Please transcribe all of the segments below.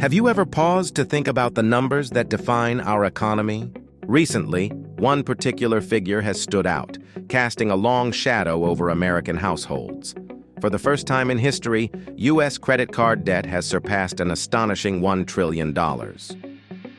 Have you ever paused to think about the numbers that define our economy? Recently, one particular figure has stood out, casting a long shadow over American households. For the first time in history, U.S. credit card debt has surpassed an astonishing $1 trillion.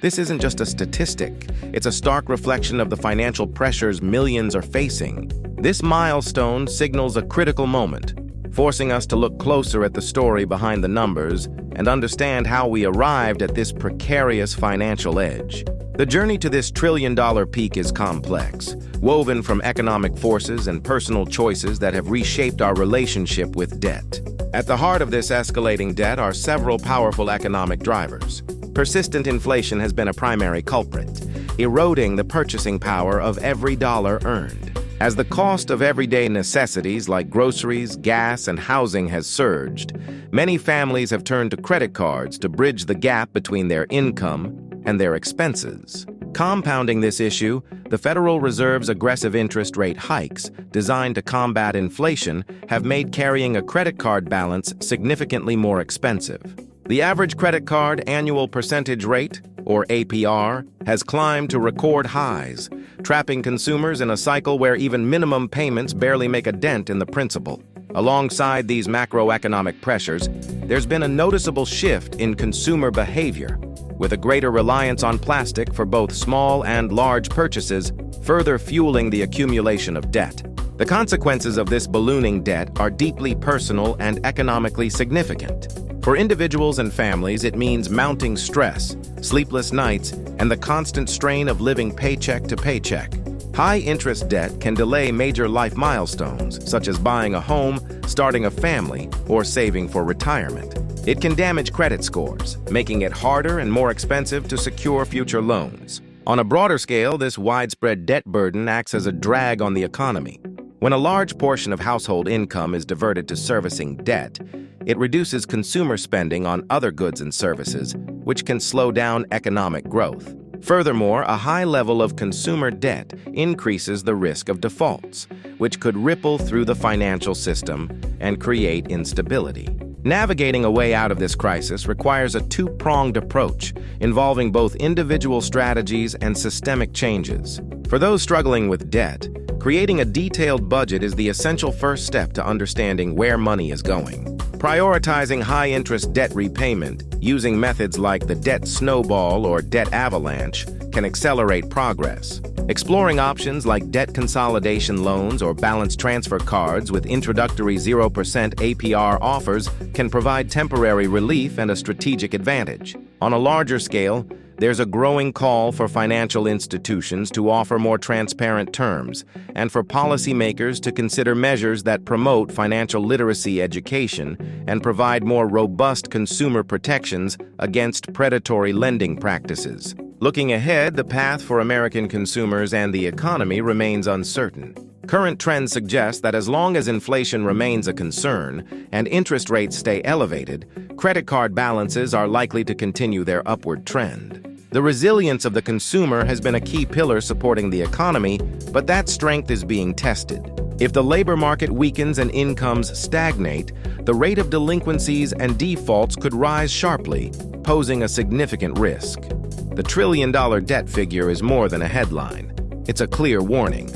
This isn't just a statistic, it's a stark reflection of the financial pressures millions are facing. This milestone signals a critical moment, forcing us to look closer at the story behind the numbers and understand how we arrived at this precarious financial edge. The journey to this trillion-dollar peak is complex, woven from economic forces and personal choices that have reshaped our relationship with debt. At the heart of this escalating debt are several powerful economic drivers. Persistent inflation has been a primary culprit, eroding the purchasing power of every dollar earned. As the cost of everyday necessities like groceries, gas, and housing has surged, many families have turned to credit cards to bridge the gap between their income and their expenses. Compounding this issue, the Federal Reserve's aggressive interest rate hikes, designed to combat inflation, have made carrying a credit card balance significantly more expensive. The average credit card annual percentage rate, or APR, has climbed to record highs, trapping consumers in a cycle where even minimum payments barely make a dent in the principal. Alongside these macroeconomic pressures, there's been a noticeable shift in consumer behavior, with a greater reliance on plastic for both small and large purchases, further fueling the accumulation of debt. The consequences of this ballooning debt are deeply personal and economically significant. For individuals and families, it means mounting stress, sleepless nights, and the constant strain of living paycheck to paycheck. High-interest debt can delay major life milestones, such as buying a home, starting a family, or saving for retirement. It can damage credit scores, making it harder and more expensive to secure future loans. On a broader scale, this widespread debt burden acts as a drag on the economy. When a large portion of household income is diverted to servicing debt, it reduces consumer spending on other goods and services, which can slow down economic growth. Furthermore, a high level of consumer debt increases the risk of defaults, which could ripple through the financial system and create instability. Navigating a way out of this crisis requires a two-pronged approach, involving both individual strategies and systemic changes. For those struggling with debt, creating a detailed budget is the essential first step to understanding where money is going. Prioritizing high-interest debt repayment, using methods like the debt snowball or debt avalanche, can accelerate progress. Exploring options like debt consolidation loans or balance transfer cards with introductory 0% APR offers can provide temporary relief and a strategic advantage. On a larger scale, there's a growing call for financial institutions to offer more transparent terms and for policymakers to consider measures that promote financial literacy education and provide more robust consumer protections against predatory lending practices. Looking ahead, the path for American consumers and the economy remains uncertain. Current trends suggest that as long as inflation remains a concern and interest rates stay elevated, credit card balances are likely to continue their upward trend. The resilience of the consumer has been a key pillar supporting the economy, but that strength is being tested. If the labor market weakens and incomes stagnate, the rate of delinquencies and defaults could rise sharply, posing a significant risk. The trillion-dollar debt figure is more than a headline. It's a clear warning.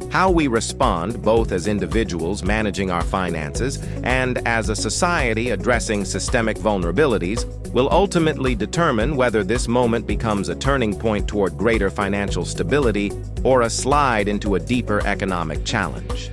How we respond, both as individuals managing our finances and as a society addressing systemic vulnerabilities, will ultimately determine whether this moment becomes a turning point toward greater financial stability or a slide into a deeper economic challenge.